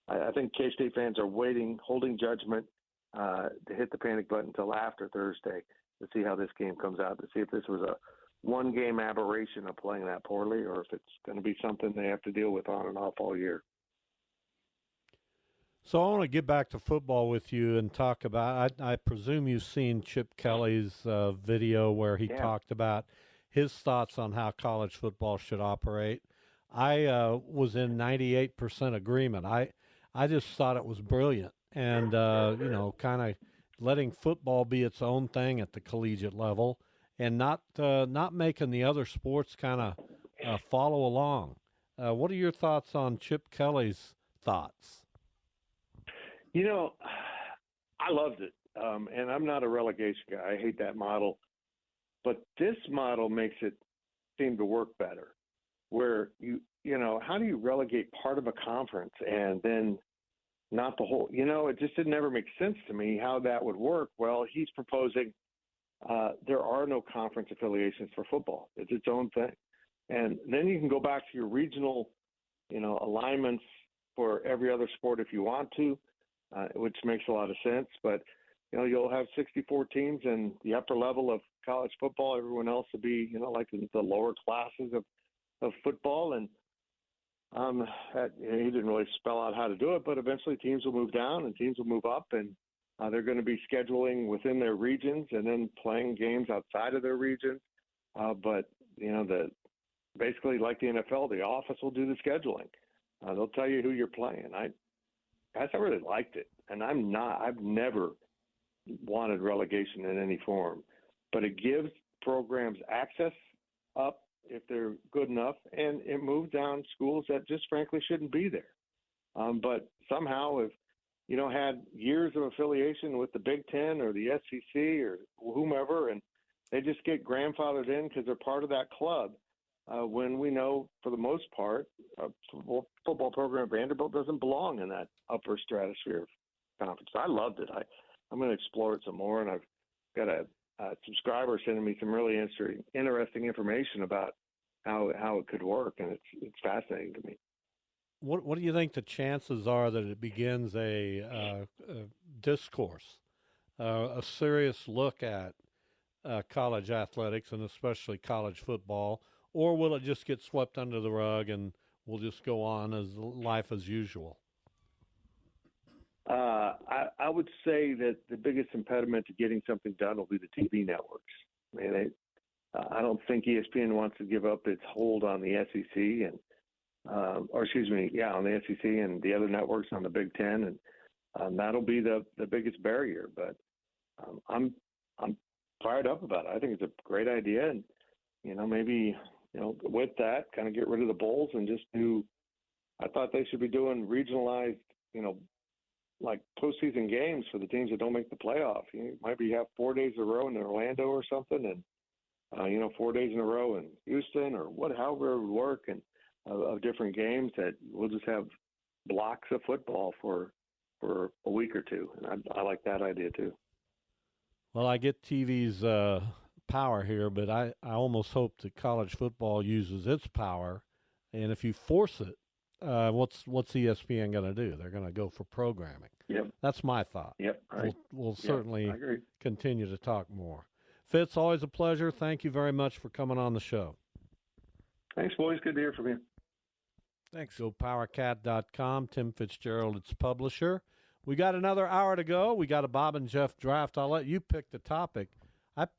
[SPEAKER 14] I think K-State fans are waiting, holding judgment to hit the panic button until after Thursday to see how this game comes out, to see if this was a one-game aberration of playing that poorly or if it's going to be something they have to deal with on and off all year.
[SPEAKER 9] So I want to get back to football with you and talk about, I presume you've seen Chip Kelly's video where he talked about his thoughts on how college football should operate. I was in 98% agreement. I just thought it was brilliant and, kind of letting football be its own thing at the collegiate level and not making the other sports kind of follow along. What are your thoughts on Chip Kelly's thoughts?
[SPEAKER 14] I loved it. And I'm not a relegation guy. I hate that model. But this model makes it seem to work better. where how do you relegate part of a conference and then not the whole? It just didn't ever make sense to me how that would work. Well, he's proposing there are no conference affiliations for football. It's its own thing. And then you can go back to your regional, alignments for every other sport if you want to, which makes a lot of sense. But, you'll have 64 teams in the upper level of college football. Everyone else will be, like in the lower classes of football. And he didn't really spell out how to do it, but eventually teams will move down and teams will move up, and they're going to be scheduling within their regions and then playing games outside of their regions. But basically like the NFL, the office will do the scheduling. They'll tell you who you're playing. I really liked it, and I've never wanted relegation in any form, but it gives programs access up if they're good enough, and it moves down schools that just frankly shouldn't be there. But somehow, if had years of affiliation with the Big Ten or the SEC or whomever, and they just get grandfathered in because they're part of that club, when we know for the most part, a football program at Vanderbilt doesn't belong in that upper stratosphere of conference. I loved it. I'm going to explore it some more, and I've got a subscriber sending me some really interesting information about how it could work, and it's fascinating to me.
[SPEAKER 9] What do you think the chances are that it begins a discourse, a serious look at college athletics and especially college football, or will it just get swept under the rug and we'll just go on as life as usual?
[SPEAKER 14] I would say that the biggest impediment to getting something done will be the TV networks. I don't think ESPN wants to give up its hold on the SEC and, on the SEC and the other networks on the Big Ten, and that'll be the biggest barrier. But I'm fired up about it. I think it's a great idea, and maybe with that, kind of get rid of the bowls and just do. I thought they should be doing regionalized, like postseason games for the teams that don't make the playoff. Maybe have 4 days in a row in Orlando or something, and 4 days in a row in Houston or however it would work, and of different games that we'll just have blocks of football for a week or two. And I like that idea too.
[SPEAKER 9] Well, I get TV's power here, but I almost hope that college football uses its power. And if you force it, what's ESPN going to do? They're going to go for programming.
[SPEAKER 14] Yep.
[SPEAKER 9] That's my thought.
[SPEAKER 14] Yep.
[SPEAKER 9] We'll certainly
[SPEAKER 14] I agree.
[SPEAKER 9] continue to talk more. Fitz, always a pleasure. Thank you very much for coming on the show.
[SPEAKER 14] Thanks, boys. Good to hear from you.
[SPEAKER 9] Thanks. GoPowerCat.com. Tim Fitzgerald, its publisher. We got another hour to go. We got a Bob and Jeff draft. I'll let you pick the topic.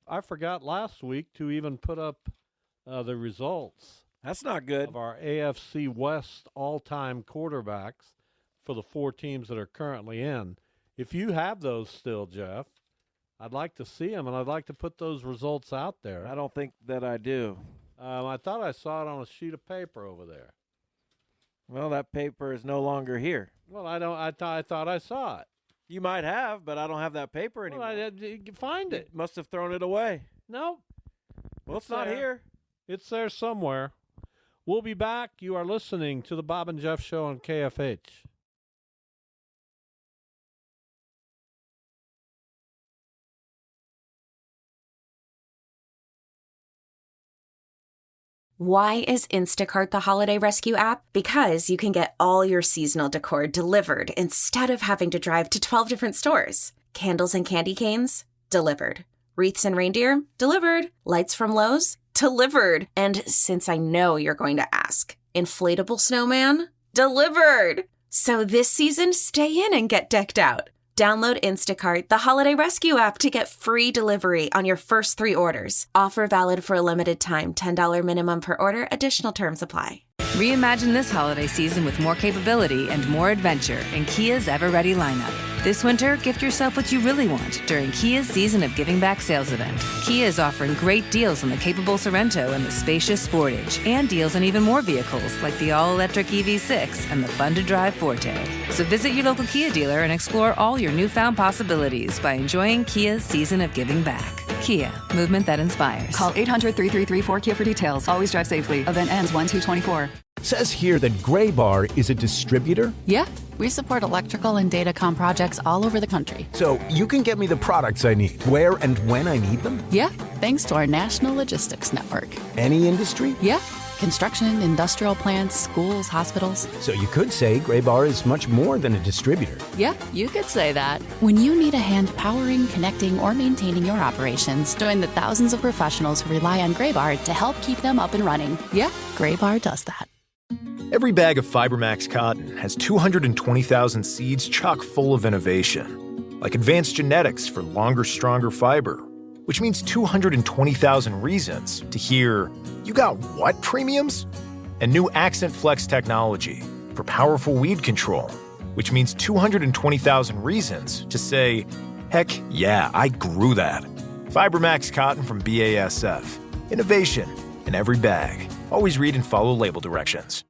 [SPEAKER 9] I forgot last week to even put up the results.
[SPEAKER 6] That's not good.
[SPEAKER 9] Of our AFC West all-time quarterbacks for the 4 teams that are currently in. If you have those still, Jeff, I'd like to see them, and I'd like to put those results out there.
[SPEAKER 6] I don't think that I do.
[SPEAKER 9] I thought I saw it on a sheet of paper over there.
[SPEAKER 6] Well, that paper is no longer here.
[SPEAKER 9] Well, I thought I saw it.
[SPEAKER 6] You might have, but I don't have that paper anymore.
[SPEAKER 9] Well, I find it.
[SPEAKER 6] You must have thrown it away.
[SPEAKER 9] No.
[SPEAKER 6] Well, it's not here.
[SPEAKER 9] It's there somewhere. We'll be back. You are listening to the Bob and Jeff Show on KFH.
[SPEAKER 1] Why is Instacart the holiday rescue app? Because you can get all your seasonal decor delivered instead of having to drive to 12 different stores. Candles and candy canes? Delivered. Wreaths and reindeer? Delivered. Lights from Lowe's? Delivered. And since I know you're going to ask, inflatable snowman? Delivered. So this season, stay in and get decked out. Download Instacart, the holiday rescue app, to get free delivery on your first 3 orders. Offer valid for a limited time. $10 minimum per order. Additional terms apply.
[SPEAKER 2] Reimagine this holiday season with more capability and more adventure in Kia's ever-ready lineup. This winter, gift yourself what you really want during Kia's Season of Giving Back sales event. Kia is offering great deals on the capable Sorrento and the spacious Sportage, and deals on even more vehicles like the all-electric EV6 and the fun-to-drive Forte. So visit your local Kia dealer and explore all your newfound possibilities by enjoying Kia's Season of Giving Back. Kia, movement that inspires.
[SPEAKER 3] Call 800-333-4KIA for details. Always drive safely. Event ends 1/2/24.
[SPEAKER 15] Says here that Gray Bar is a distributor.
[SPEAKER 16] Yeah, we support electrical and datacom projects all over the country.
[SPEAKER 15] So you can get me the products I need, where and when I need them?
[SPEAKER 16] Yeah, thanks to our national logistics network.
[SPEAKER 15] Any industry?
[SPEAKER 16] Yeah, construction, industrial plants, schools, hospitals.
[SPEAKER 15] So you could say Gray Bar is much more than a distributor.
[SPEAKER 16] Yeah, you could say that. When you need a hand powering, connecting, or maintaining your operations, join the thousands of professionals who rely on Gray Bar to help keep them up and running. Yeah, Gray Bar does that.
[SPEAKER 17] Every bag of FiberMax cotton has 220,000 seeds chock full of innovation, like advanced genetics for longer, stronger fiber, which means 220,000 reasons to hear, "You got what premiums?" And new Accent Flex technology for powerful weed control, which means 220,000 reasons to say, "Heck yeah, I grew that." FiberMax cotton from BASF. Innovation in every bag. Always read and follow label directions.